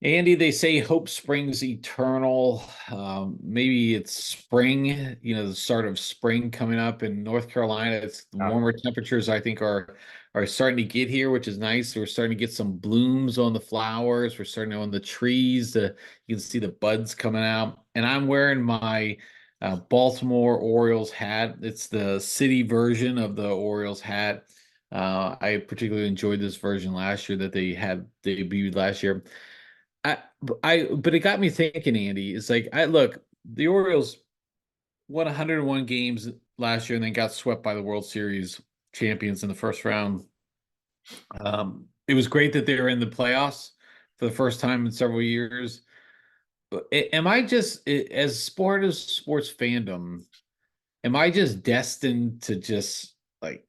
Andy, they say hope springs eternal. Maybe it's spring, the start of spring coming up in North Carolina. It's the Yeah. warmer temperatures, I think, are starting to get here, which is nice. We're starting to get some blooms on the flowers. We're starting on the trees. You can see the buds coming out. And I'm wearing my Baltimore Orioles hat. It's the city version of the Orioles hat. I particularly enjoyed this version last year that they had debuted last year. I, but it got me thinking, Andy. It's like I look, the Orioles won 101 games last year and then got swept by the World Series champions in the first round. It was great that they were in the playoffs for the first time in several years. But am I just, as sports fandom, am I just destined to just like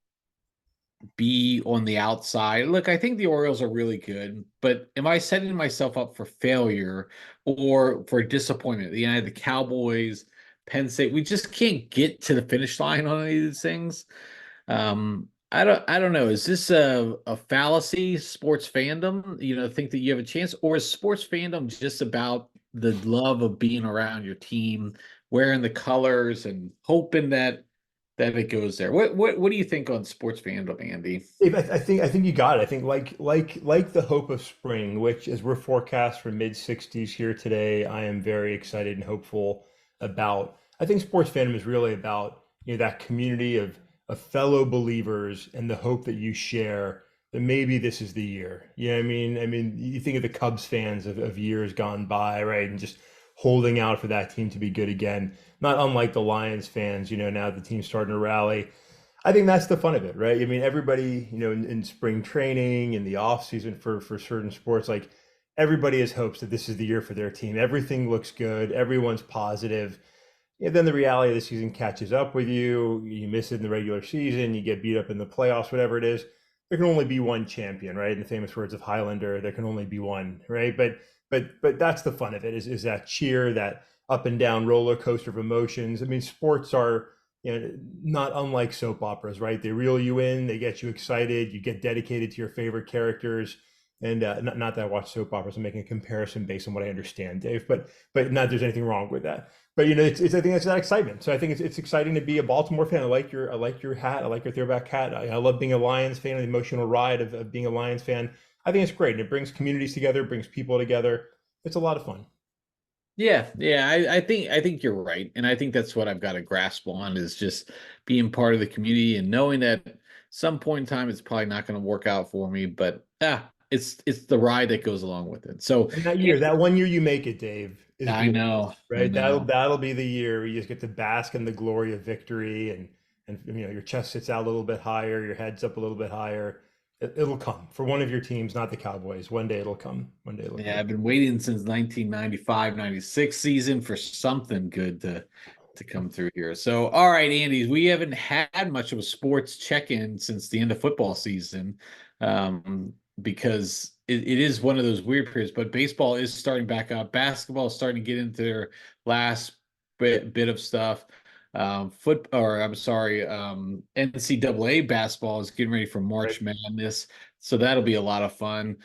be on the outside? Look, I think the Orioles are really good, but am I setting myself up for failure or for disappointment? The Cowboys, Penn State, we just can't get to the finish line on any of these things. I don't know. Is this a fallacy, sports fandom? Think that you have a chance, or is sports fandom just about the love of being around your team, wearing the colors, and hoping that it goes there? What do you think on sports fandom, Andy? Dave, I think you got it. I think like the hope of spring, which as we're forecast for mid 60s here today, I am very excited and hopeful about. I think sports fandom is really about that community of fellow believers and the hope that you share that maybe this is the year. You know what I mean? I mean, you think of the Cubs fans of years gone by, right? And just holding out for that team to be good again. Not unlike the Lions fans, now the team's starting to rally. I think that's the fun of it, right? I mean, everybody, in spring training, in the off season for certain sports, like everybody has hopes that this is the year for their team. Everything looks good, everyone's positive. And then the reality of the season catches up with you. You miss it in the regular season, you get beat up in the playoffs, whatever it is. There can only be one champion, right? In the famous words of Highlander, there can only be one, right? But that's the fun of it, is that cheer, that up and down roller coaster of emotions. I mean, sports are not unlike soap operas, right? They reel you in, they get you excited, you get dedicated to your favorite characters. And not that I watch soap operas, I'm making a comparison based on what I understand, Dave, but not there's anything wrong with that. But it's I think it's that excitement. So I think it's exciting to be a Baltimore fan. I like your hat. I like your throwback hat. I love being a Lions fan, the emotional ride of being a Lions fan. I think it's great. And it brings communities together, brings people together. It's a lot of fun. Yeah. I think you're right, and I think that's what I've got to grasp on is just being part of the community and knowing that some point in time it's probably not going to work out for me, but it's the ride that goes along with it. So, And that hey, year, that one year you make it, Dave, is I glorious, know, I right? That'll know. that'll be the year where you just get to bask in the glory of victory, and your chest sits out a little bit higher, your head's up a little bit higher. It'll come for one of your teams, not the Cowboys. One day it'll come. One day it'll Yeah, come. I've been waiting since 1995-96 season for something good to come through here. So, all right, Andy, we haven't had much of a sports check-in since the end of football season, because it is one of those weird periods. But baseball is starting back up. Basketball is starting to get into their last bit of stuff. Or I'm sorry, NCAA basketball is getting ready for Right. March Madness, so that'll be a lot of fun.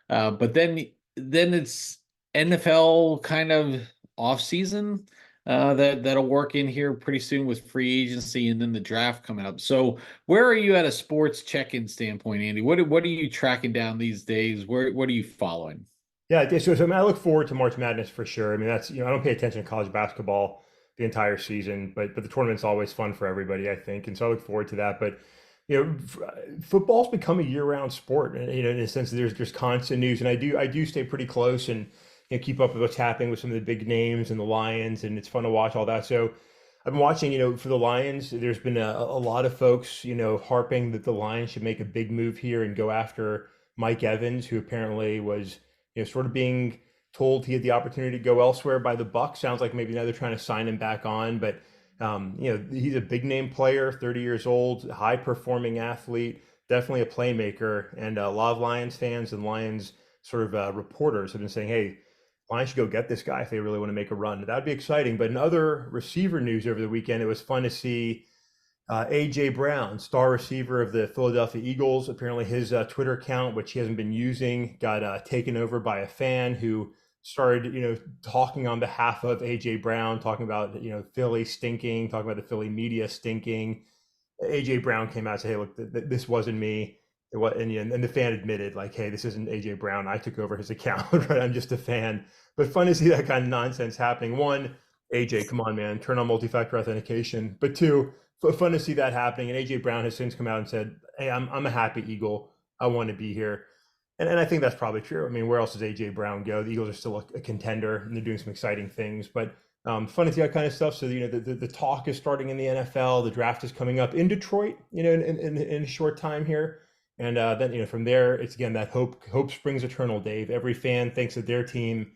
But then it's NFL kind of off season that'll work in here pretty soon with free agency and then the draft coming up. So where are you at a sports check-in standpoint, Andy? What are you tracking down these days? What are you following? Yeah. So I mean, I look forward to March Madness for sure. I mean, that's I don't pay attention to college basketball the entire season, but the tournament's always fun for everybody, I think, and so I look forward to that. But football's become a year-round sport, and in a sense, there's constant news, and I do stay pretty close and keep up with what's happening with some of the big names and the Lions, and it's fun to watch all that. So I've been watching, for the Lions. There's been a lot of folks, harping that the Lions should make a big move here and go after Mike Evans, who apparently was, sort of being told he had the opportunity to go elsewhere by the Bucks. Sounds like maybe now they're trying to sign him back on, but he's a big name player, 30 years old, high performing athlete, definitely a playmaker. And a lot of Lions fans and Lions sort of reporters have been saying, hey, Lions should go get this guy if they really want to make a run. That'd be exciting. But in other receiver news over the weekend, it was fun to see AJ Brown, star receiver of the Philadelphia Eagles, apparently his Twitter account, which he hasn't been using, got taken over by a fan who started, talking on behalf of AJ Brown, talking about, Philly stinking, talking about the Philly media stinking. AJ Brown came out and said, "Hey, look, this wasn't me." And the fan admitted, like, "Hey, this isn't AJ Brown. I took over his account. Right? I'm just a fan." But fun to see that kind of nonsense happening. One, AJ, come on, man, turn on multi-factor authentication. But two, fun to see that happening. And AJ Brown has since come out and said, "Hey, I'm a happy Eagle. I want to be here." And I think that's probably true. I mean, where else does AJ Brown go? The Eagles are still a contender, and they're doing some exciting things. But fun to see that kind of stuff. So the talk is starting in the NFL. The draft is coming up in Detroit, in a short time here, and then from there it's again that hope springs eternal. Dave, every fan thinks that their team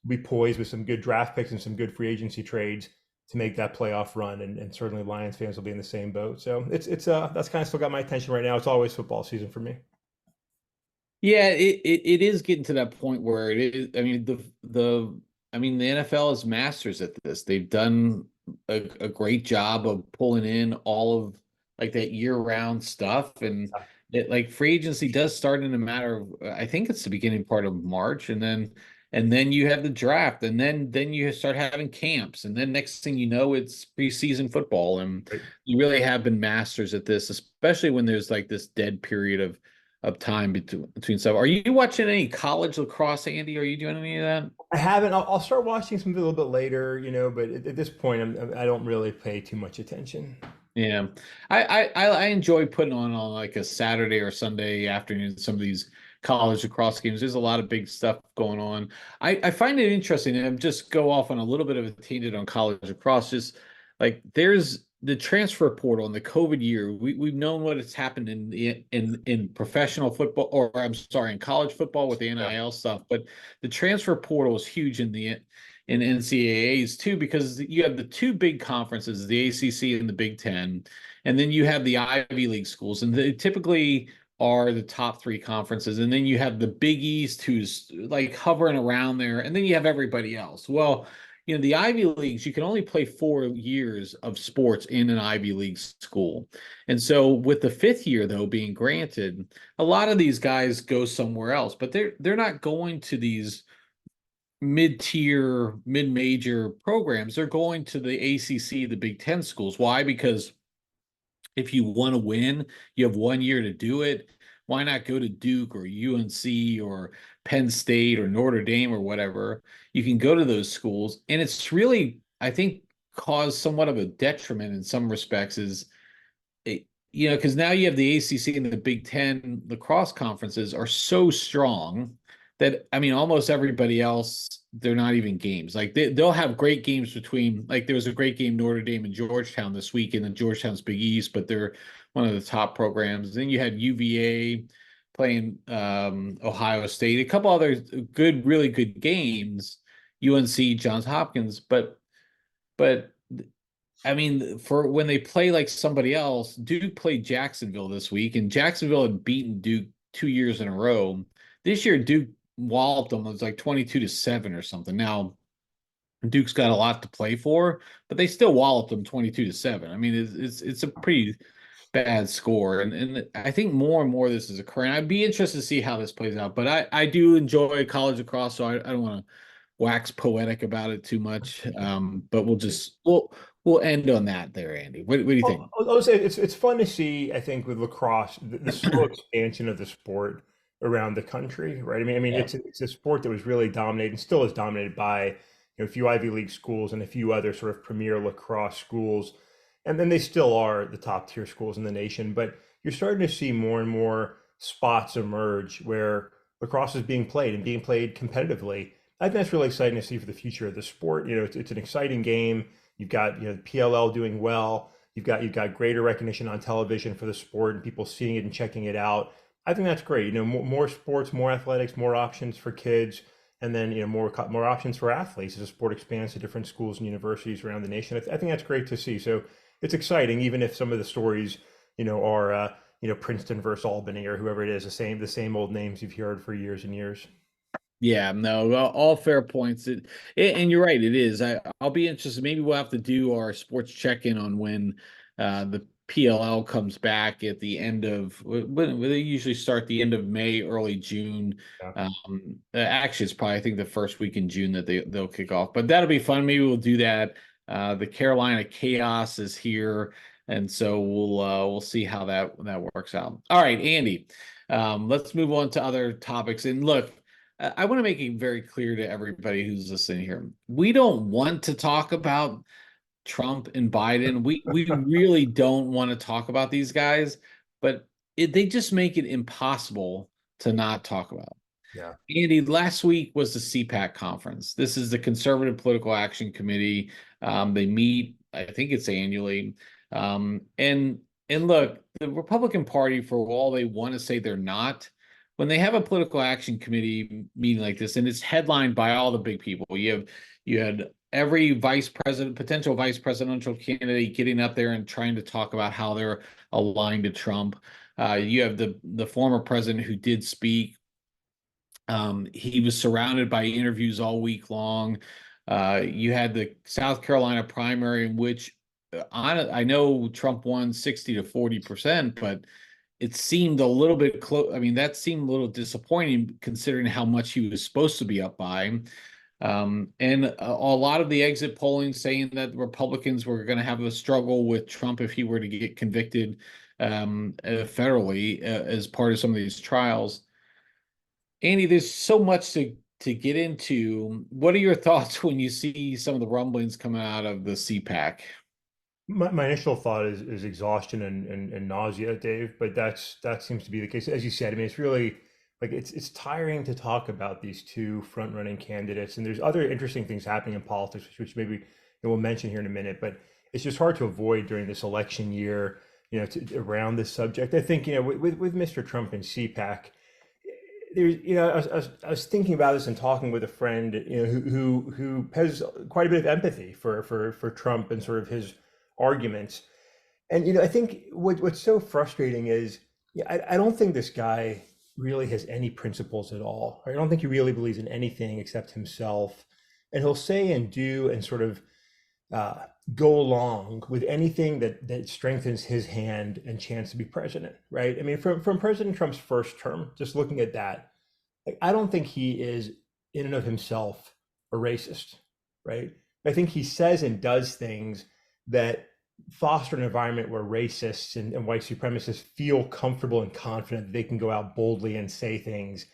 will be poised with some good draft picks and some good free agency trades to make that playoff run, and certainly Lions fans will be in the same boat. So it's that's kind of still got my attention right now. It's always football season for me. Yeah, it is getting to that point where it is. I mean, the NFL is masters at this. They've done a great job of pulling in all of like that year-round stuff, and like free agency does start in a matter of I think it's the beginning part of March, and then you have the draft, and then you start having camps, and then next thing you know, it's preseason football, and Right. you really have been masters at this, especially when there's like this dead period of time between stuff. Are you watching any college lacrosse, Andy? Are you doing any of that? I haven't. I'll start watching some a little bit later, but at this point, I don't really pay too much attention. Yeah, I enjoy putting on like a Saturday or Sunday afternoon some of these college lacrosse games. There's a lot of big stuff going on. I find it interesting, and I'm just go off on a little bit of a tangent on college lacrosse. Just like there's the transfer portal in the COVID year. We've known what has happened in professional football, or I'm sorry, in college football with the Yeah. NIL stuff. But the transfer portal is huge in NCAAs too, because you have the two big conferences, the ACC and the Big Ten, and then you have the Ivy League schools, and they typically are the top three conferences, and then you have the Big East, who's like hovering around there, and then you have everybody else. Well, the Ivy Leagues, you can only play 4 years of sports in an Ivy League school, and so with the fifth year though being granted, a lot of these guys go somewhere else, but they're not going to these mid-tier, mid-major programs. They're going to the ACC, the Big Ten schools. Why? Because if you want to win, you have 1 year to do it. Why not go to Duke or UNC or Penn State or Notre Dame or whatever? You can go to those schools, and it's really, I think, caused somewhat of a detriment in some respects. Because now you have the ACC and the Big Ten lacrosse conferences are so strong that I mean, almost everybody else, they're not even games. Like they'll have great games between, like there was a great game Notre Dame and Georgetown this week, and then Georgetown's Big East, but they're one of the top programs. Then you had UVA playing Ohio State, a couple other good, really good games, UNC, Johns Hopkins, but I mean, for when they play like somebody else, Duke played Jacksonville this week, and Jacksonville had beaten Duke 2 years in a row. This year, Duke walloped them. It was like 22-7 or something. Now, Duke's got a lot to play for, but they still walloped them 22-7. I mean, it's a pretty bad score, and I think more and more this is occurring. I'd be interested to see how this plays out, but I do enjoy college lacrosse, so I don't want to wax poetic about it too much. But we'll end on that there, Andy. What do you think? Well, I'll say it's fun to see. I think with lacrosse, the slow expansion of the sport around the country, right? I mean, Yeah. it's a sport that was really dominated and still is dominated by a few Ivy League schools and a few other sort of premier lacrosse schools, and then they still are the top tier schools in the nation. But you're starting to see more and more spots emerge where lacrosse is being played and being played competitively. I think that's really exciting to see for the future of the sport. It's an exciting game. You've got the PLL doing well. You've got greater recognition on television for the sport and people seeing it and checking it out. I think that's great. More sports, more athletics, more options for kids, and then more options for athletes as the sport expands to different schools and universities around the nation. I think that's great to see. So it's exciting, even if some of the stories are Princeton versus Albany or whoever it is, the same old names you've heard for years and years. Yeah, no, well, all fair points. And you're right, it is. I'll be interested. Maybe we'll have to do our sports check-in on when the PLL comes back at the end of when they usually start the end of May, early June. Yeah. Actually, it's probably I think the first week in June that they'll kick off. But that'll be fun. Maybe we'll do that. The Carolina Chaos is here, and so we'll see how that works out. All right, Andy. Let's move on to other topics. And look, I want to make it very clear to everybody who's listening here. We don't want to talk about Trump and Biden. We really don't want to talk about these guys, but they just make it impossible to not talk about. Yeah. Andy, last week was the CPAC conference. This is the Conservative Political Action Committee. They meet, I think it's annually. And look, the Republican Party, for all they want to say they're not, when they have a political action committee meeting like this, and it's headlined by all the big people, you had every vice president, potential vice presidential candidate getting up there and trying to talk about how they're aligned to Trump. You have the former president who did speak. He was surrounded by interviews all week long. You had the South Carolina primary, in which I know Trump won 60 to 40%, but it seemed a little bit close. I mean, that seemed a little disappointing considering how much he was supposed to be up by. And a lot of the exit polling saying that Republicans were going to have a struggle with Trump if he were to get convicted federally as part of some of these trials. Andy, there's so much to get into. What are your thoughts when you see some of the rumblings coming out of the CPAC? My initial thought is exhaustion and nausea, Dave, but that seems to be the case. As you said, I mean, it's really like it's tiring to talk about these two front-running candidates, and there's other interesting things happening in politics, which maybe we'll mention here in a minute, but it's just hard to avoid during this election year, around this subject. I think, with Mr. Trump and CPAC, there's, I was thinking about this and talking with a friend, who has quite a bit of empathy for Trump and sort of his arguments. And I think what's so frustrating is, I don't think this guy really has any principles at all. I don't think he really believes in anything except himself. And he'll say and do and sort of go along with anything that strengthens his hand and chance to be president, right? I mean, from President Trump's first term, just looking at that, like, I don't think he is in and of himself a racist, right? I think he says and does things that foster an environment where racists and white supremacists feel comfortable and confident that they can go out boldly and say things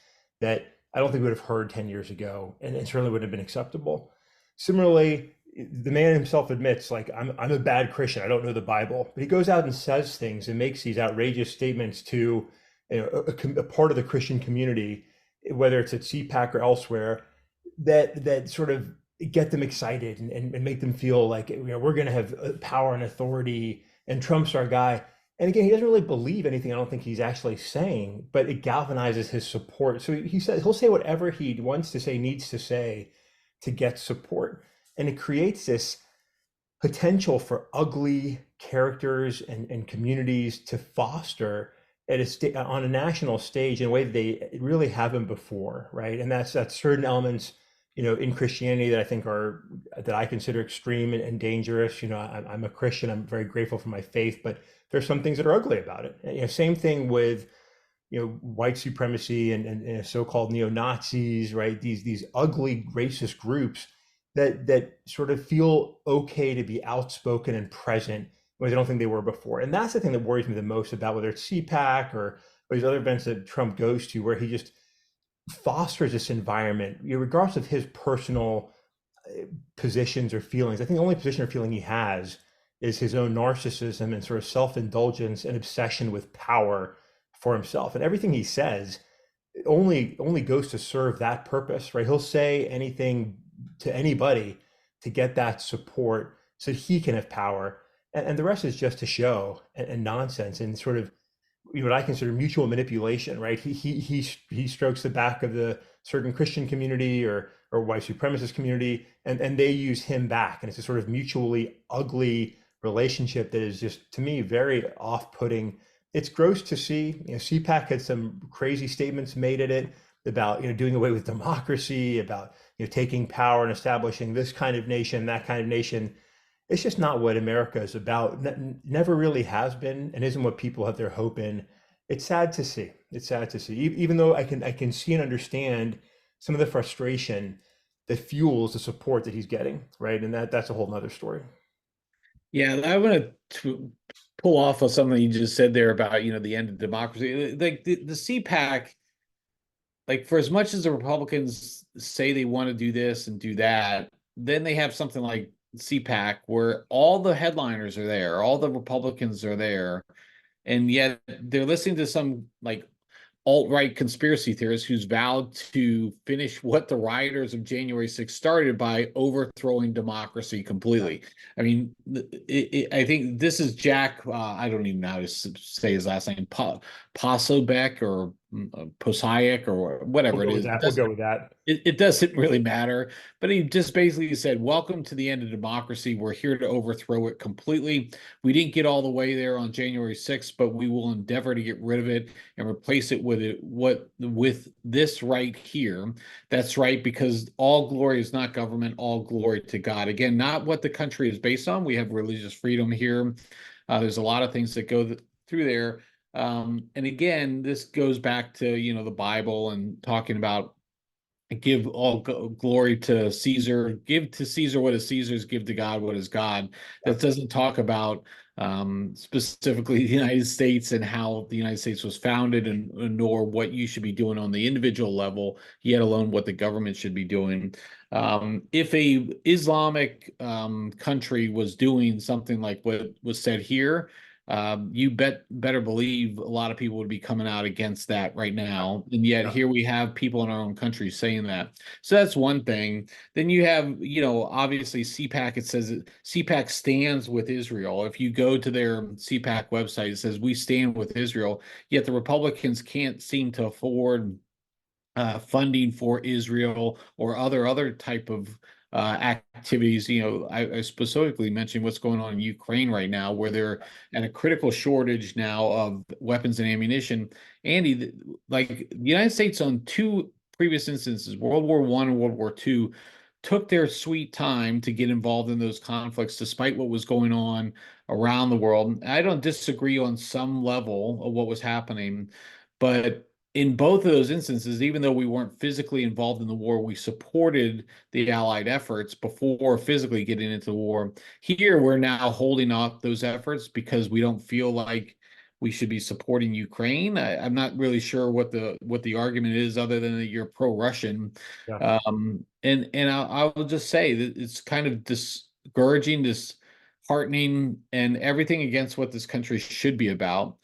that I don't think we would have heard 10 years ago, and it certainly wouldn't have been acceptable. Similarly, the man himself admits, like, I'm a bad Christian, I don't know the Bible, but he goes out and says things and makes these outrageous statements to a part of the Christian community, whether it's at CPAC or elsewhere, that sort of get them excited and make them feel like, we're going to have power and authority and Trump's our guy. And again, he doesn't really believe anything I don't think he's actually saying, but it galvanizes his support. So he'll say whatever he wants to say, needs to say, to get support. And it creates this potential for ugly characters and communities to foster on a national stage in a way that they really haven't before, right? And that's certain elements, in Christianity that I think that I consider extreme and dangerous. I'm a Christian. I'm very grateful for my faith, but there's some things that are ugly about it. And, same thing with, white supremacy and so-called neo-Nazis, right? These ugly racist groups that sort of feel okay to be outspoken and present when they don't think they were before. And that's the thing that worries me the most about whether it's CPAC or these other events that Trump goes to, where he just fosters this environment, regardless of his personal positions or feelings. I think the only position or feeling he has is his own narcissism and sort of self-indulgence and obsession with power for himself. And everything he says only goes to serve that purpose, right? He'll say anything to anybody to get that support so he can have power. And the rest is just a show and nonsense and sort of what I consider mutual manipulation, right? He strokes the back of the certain Christian community or white supremacist community, and they use him back. And it's a sort of mutually ugly relationship that is just, to me, very off-putting. It's gross to see. CPAC had some crazy statements made at it about, doing away with democracy, about, taking power and establishing this kind of nation, that kind of nation. it's just not what America is about. Never really has been, and isn't what people have their hope in. It's sad to see. It's sad to see. Even though I can see and understand some of the frustration that fuels the support that he's getting, right? And that's a whole nother story. Yeah, I want to pull off of something you just said there about, the end of democracy. Like the CPAC, like for as much as the Republicans say they want to do this and do that, then they have something like CPAC where all the headliners are there, all the Republicans are there, and yet they're listening to some like alt-right conspiracy theorists who's vowed to finish what the rioters of January 6th started by overthrowing democracy Yeah. completely. I mean, I think this is Jack. I don't even know how to say his last name, Posobiec or Posiak or We'll whatever it go with is. that. We'll go with that. It doesn't really matter. But he just basically said, "Welcome to the end of democracy. We're here to overthrow it completely. We didn't get all the way there on January 6th, but we will endeavor to get rid of it and replace it with this right here. That's right, because all glory is not government, all glory to God. Again, not what the country is based on. We have religious freedom here. There's a lot of things that go through there. And again, this goes back to the Bible and talking about give all glory to Caesar, give to Caesar what is Caesar's, give to God what is God. Yeah. That doesn't talk about specifically the United States and how the United States was founded, and nor what you should be doing on the individual level, yet alone what the government should be doing. If a Islamic country was doing something like what was said here, you better believe a lot of people would be coming out against that right now. And yet Yeah. here we have people in our own country saying that. So that's one thing. Then you have, obviously CPAC, it says CPAC stands with Israel. If you go to their CPAC website, it says we stand with Israel, yet the Republicans can't seem to afford funding for Israel or other type of activities. I specifically mentioned what's going on in Ukraine right now, where they're at a critical shortage now of weapons and ammunition. Andy, like the United States on two previous instances, World War One and World War Two, took their sweet time to get involved in those conflicts, despite what was going on around the world. I don't disagree on some level of what was happening, but in both of those instances, even though we weren't physically involved in the war, we supported the Allied efforts before physically getting into the war. Here, we're now holding off those efforts because we don't feel like we should be supporting Ukraine. I'm not really sure what the argument is, other than that you're pro-Russian. Yeah. And I will just say that it's kind of discouraging, disheartening, and everything against what this country should be about.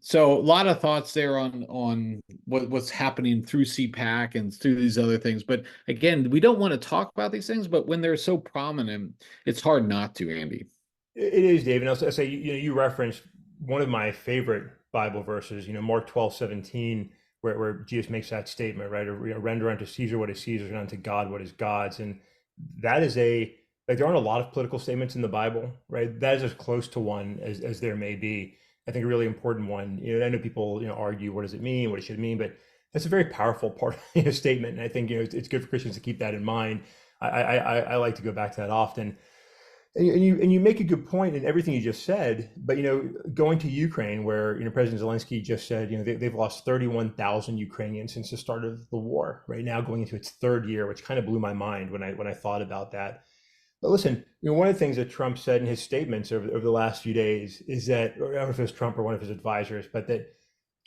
So a lot of thoughts there on what's happening through CPAC and through these other things. But again, we don't want to talk about these things, but when they're so prominent, it's hard not to, Andy. It is, David. I'll say, you referenced one of my favorite Bible verses, Mark 12:17, where Jesus makes that statement, right? Or, render unto Caesar what is Caesar's and unto God what is God's. And that is like, there aren't a lot of political statements in the Bible, right? That is as close to one as there may be. I think a really important one. I know people, argue, what does it mean, what it should mean, but that's a very powerful part of the statement. And I think, it's good for Christians to keep that in mind. I like to go back to that often. And you make a good point in everything you just said, but going to Ukraine, where President Zelensky just said they've lost 31,000 Ukrainians since the start of the war. Right now, going into its third year, which kind of blew my mind when I thought about that. But listen, one of the things that Trump said in his statements over the last few days is that, or I don't know if it was Trump or one of his advisors, but that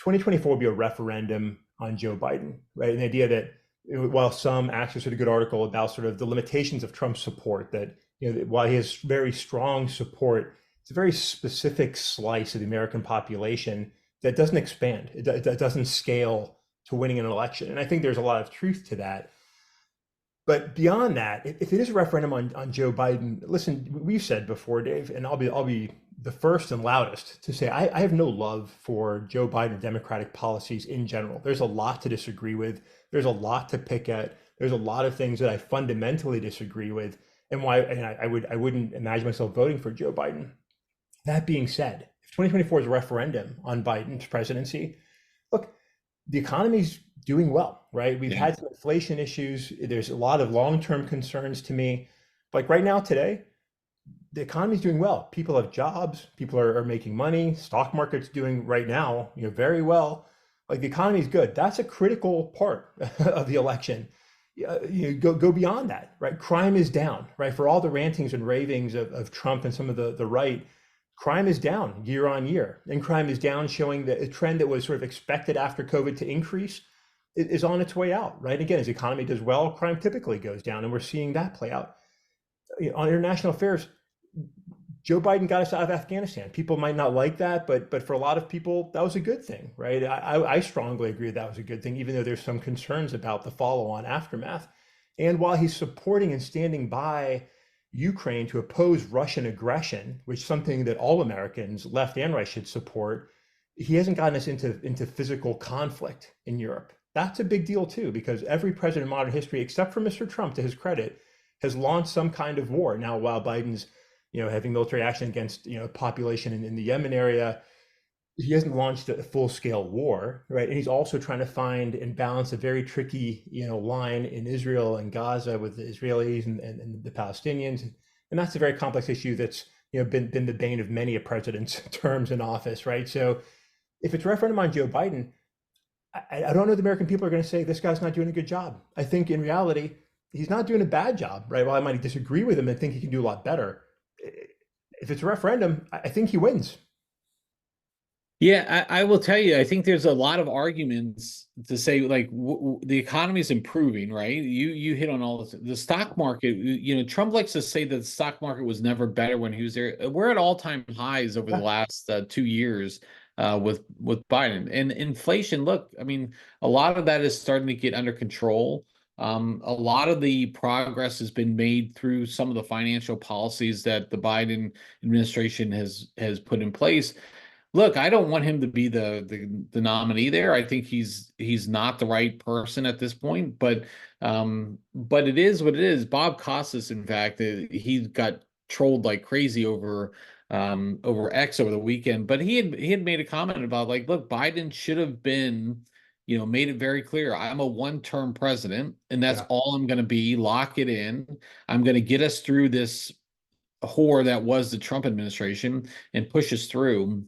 2024 will be a referendum on Joe Biden, right? And the idea that while some actually sort of good article about sort of the limitations of Trump's support, that while he has very strong support, it's a very specific slice of the American population that doesn't expand. It doesn't scale to winning an election. And I think there's a lot of truth to that. But beyond that, if it is a referendum on Joe Biden, listen, we've said before, Dave, and I'll be the first and loudest to say I have no love for Joe Biden Democratic policies in general. There's a lot to disagree with. There's a lot to pick at. There's a lot of things that I fundamentally disagree with, and I wouldn't imagine myself voting for Joe Biden. That being said, if 2024 is a referendum on Biden's presidency, look, the economy's doing well, right? We've Yeah. had some inflation issues. There's a lot of long-term concerns to me. Like right now, today, the economy's doing well. People have jobs. People are making money. Stock market's doing right now, very well. Like the economy's good. That's a critical part of the election. Go beyond that, right? Crime is down, right? For all the rantings and ravings of Trump and some of the right, crime is down year on year, and crime is down, showing that a trend that was sort of expected after COVID to increase is on its way out, right? Again, as the economy does well, crime typically goes down, and we're seeing that play out. On international affairs, Joe Biden got us out of Afghanistan. People might not like that, but for a lot of people, that was a good thing, right? I strongly agree that was a good thing, even though there's some concerns about the follow-on aftermath. And while he's supporting and standing by Ukraine to oppose Russian aggression, which is something that all Americans, left and right, should support, he hasn't gotten us into physical conflict in Europe. That's a big deal too, because every president in modern history, except for Mr. Trump, to his credit, has launched some kind of war. Now, while Biden's having military action against population in the Yemen area, he hasn't launched a full-scale war, right? And he's also trying to find and balance a very tricky line in Israel and Gaza with the Israelis and the Palestinians, and that's a very complex issue that's been the bane of many a president's terms in office, right? So if it's a referendum on Joe Biden, I don't know the American people are going to say this guy's not doing a good job. I think in reality, he's not doing a bad job, right? While I might disagree with him and think he can do a lot better, if it's a referendum, I think he wins. Yeah, I will tell you, I think there's a lot of arguments to say like the economy is improving, right? You hit on all this. The stock market, Trump likes to say that the stock market was never better when he was there. We're at all-time highs over the Yeah, last 2 years with Biden. And inflation, look, I mean, a lot of that is starting to get under control. A lot of the progress has been made through some of the financial policies that the Biden administration has put in place. Look, I don't want him to be the nominee there. I think he's not the right person at this point, but it is what it is. Bob Costas, in fact, he got trolled like crazy over X over the weekend, but he had made a comment about like, look, Biden should have been, made it very clear. I'm a one-term president, and that's yeah, all I'm going to be. Lock it in. I'm going to get us through this horror that was the Trump administration and push us through,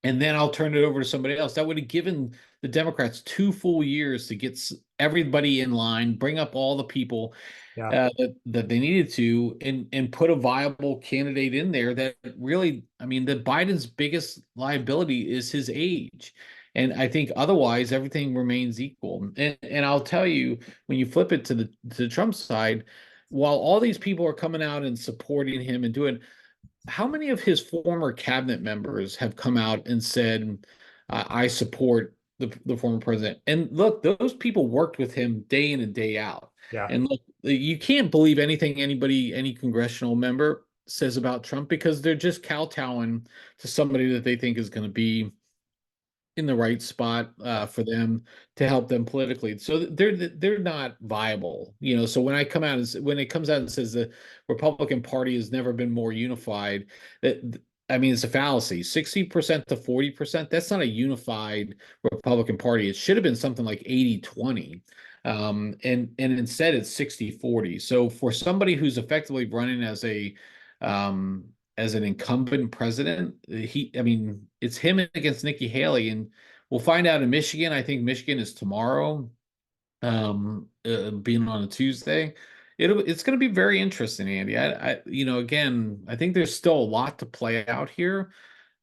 and then I'll turn it over to somebody else. That would have given the Democrats 2 full years to get everybody in line, bring up all the people yeah. that they needed to, and put a viable candidate in there that really, I mean, that Biden's biggest liability is his age. And I think otherwise everything remains equal. And I'll tell you, when you flip it to the Trump side, while all these people are coming out and supporting him and doing, how many of his former cabinet members have come out and said, I support the former president? And look, those people worked with him day in and day out. Yeah. And look, you can't believe anything any congressional member says about Trump, because they're just kowtowing to somebody that they think is going to be in the right spot for them to help them politically. So they're not viable, So when when it comes out and says the Republican Party has never been more unified, that I mean it's a fallacy. 60% to 40%, that's not a unified Republican Party. It should have been something like 80-20. And instead it's 60-40. So for somebody who's effectively running as an incumbent president, I mean, it's him against Nikki Haley, and we'll find out in Michigan. I think Michigan is tomorrow, being on a Tuesday. It's going to be very interesting, Andy. Again, I think there's still a lot to play out here.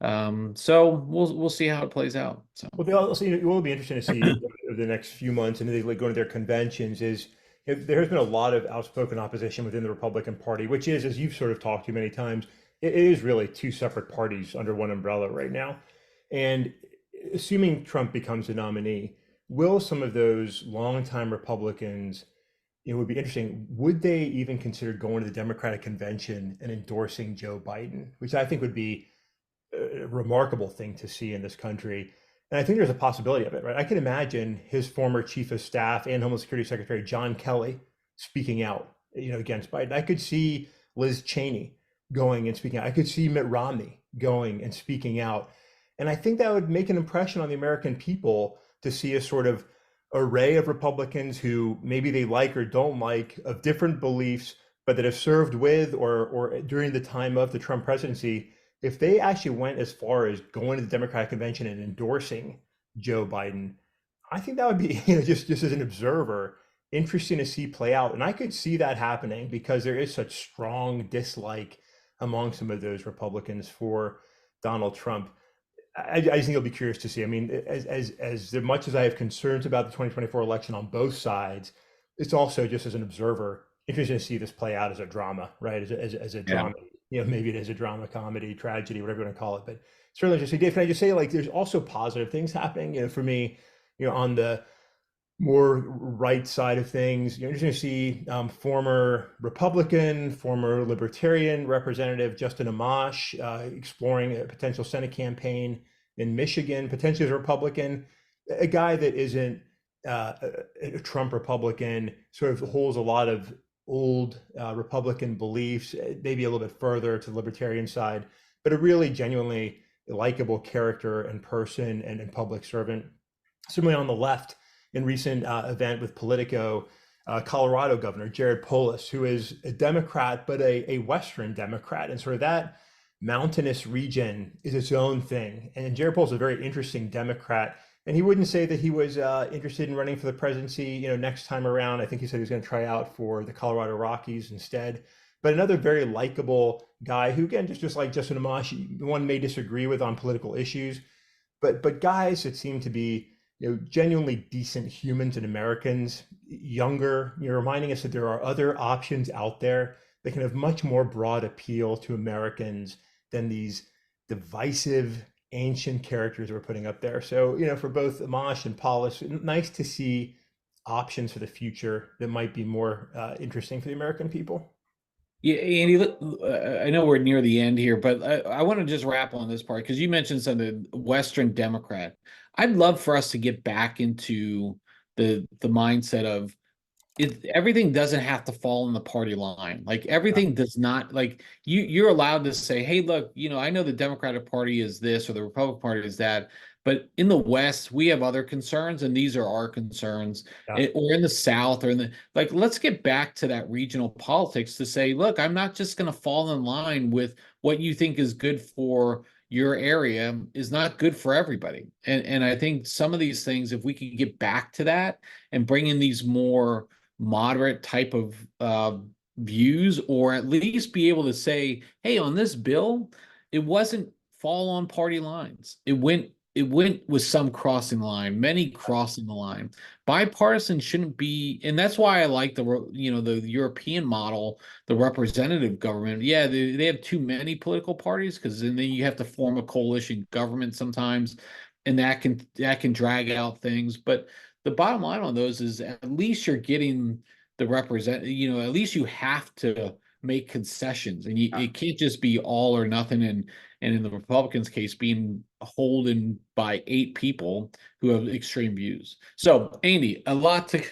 So we'll see how it plays out. So. Well, they also, it will be interesting to see over the next few months, and they like go to their conventions. There has been a lot of outspoken opposition within the Republican Party, which is, as you've sort of talked to many times, it is really two separate parties under one umbrella right now. And assuming Trump becomes the nominee, will some of those longtime Republicans, it would be interesting, would they even consider going to the Democratic convention and endorsing Joe Biden, which I think would be a remarkable thing to see in this country. And I think there's a possibility of it, right? I can imagine his former chief of staff and Homeland Security Secretary John Kelly speaking out, against Biden. I could see Liz Cheney going and speaking out. I could see Mitt Romney going and speaking out. And I think that would make an impression on the American people to see a sort of array of Republicans who maybe they like or don't like, of different beliefs, but that have served with or during the time of the Trump presidency, if they actually went as far as going to the Democratic convention and endorsing Joe Biden, I think that would be, just as an observer, interesting to see play out. And I could see that happening because there is such strong dislike among some of those Republicans for Donald Trump. I think you'll be curious to see. I mean, as much as I have concerns about the 2024 election on both sides, it's also just as an observer interesting to see this play out as a drama, right? As a Yeah. drama, maybe it is a drama, comedy, tragedy, whatever you want to call it. But certainly interesting. Dave, can I just say, like, there's also positive things happening, for me, on the more right side of things. Interesting to see former Republican, former Libertarian Representative Justin Amash exploring a potential Senate campaign in Michigan, potentially as a Republican, a guy that isn't a Trump Republican, sort of holds a lot of old Republican beliefs, maybe a little bit further to the Libertarian side, but a really genuinely likable character and person and public servant. Similarly, on the left, in recent event with Politico, Colorado Governor Jared Polis, who is a Democrat, but a Western Democrat. And sort of that mountainous region is its own thing. And Jared Polis is a very interesting Democrat. And he wouldn't say that he was interested in running for the presidency, next time around. I think he said he was going to try out for the Colorado Rockies instead. But another very likable guy who, again, just like Justin Amash, one may disagree with on political issues, but guys that seem to be genuinely decent humans and Americans, younger, reminding us that there are other options out there that can have much more broad appeal to Americans than these divisive ancient characters we're putting up there. So, for both Amash and Paulus, nice to see options for the future that might be more interesting for the American people. Yeah, Andy, look, I know we're near the end here, but I want to just wrap on this part because you mentioned something, Western Democrat. I'd love for us to get back into the mindset of everything doesn't have to fall in the party line. Like everything does not, like you're allowed to say, hey, look, I know the Democratic Party is this or the Republican Party is that, but in the West, we have other concerns, and these are our concerns. Yeah. Or in the South, or in the like, let's get back to that regional politics to say, look, I'm not just going to fall in line with what you think is good for your area is not good for everybody. And I think some of these things, if we could get back to that and bring in these more moderate type of views, or at least be able to say, hey, on this bill, it wasn't fall on party lines. It went with some crossing the line, many crossing the line. Bipartisan shouldn't be, and that's why I like the European model, the representative government. Yeah, they have too many political parties because then you have to form a coalition government sometimes, and that can drag out things. But the bottom line on those is at least you're getting at least you have to make concessions, and it can't just be all or nothing. And in the Republicans' case, being holden by 8 people who have extreme views. So, Andy, a lot to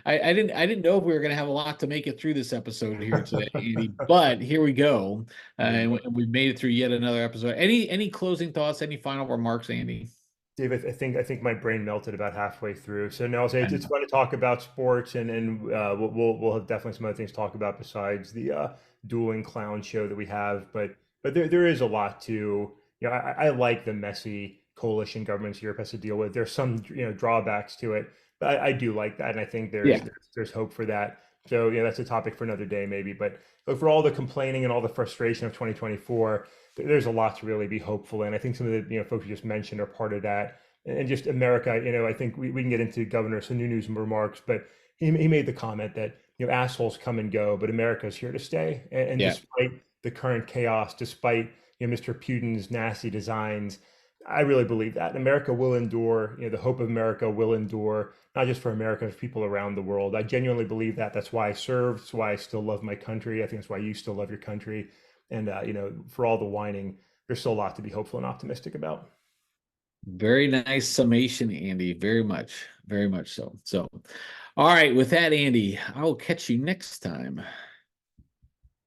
I didn't know if we were going to have a lot to make it through this episode here today, Andy, but here we go, and we've made it through yet another episode. Any closing thoughts? Any final remarks, Andy? Dave, I think my brain melted about halfway through. So no, I'll say it's fun to talk about sports, and we'll have definitely some other things to talk about besides the dueling clown show that we have. But there is a lot to, I like the messy coalition governments Europe has to deal with. There's some drawbacks to it, but I do like that, and I think there's Yeah. there's hope for that. So that's a topic for another day maybe. But for all the complaining and all the frustration of 2024, there's a lot to really be hopeful in. I think some of the folks you just mentioned are part of that. And just America, I think we can get into Governor Sununu's remarks, but he made the comment that assholes come and go, but America's here to stay. And Yeah. despite the current chaos, despite Mr. Putin's nasty designs, I really believe that America will endure. The hope of America will endure, not just for America, but for people around the world. I genuinely believe that. That's why I serve. That's why I still love my country. I think that's why you still love your country. And for all the whining, there's still a lot to be hopeful and optimistic about. Very nice summation, Andy. Very much so. So, all right, with that, Andy, I will catch you next time.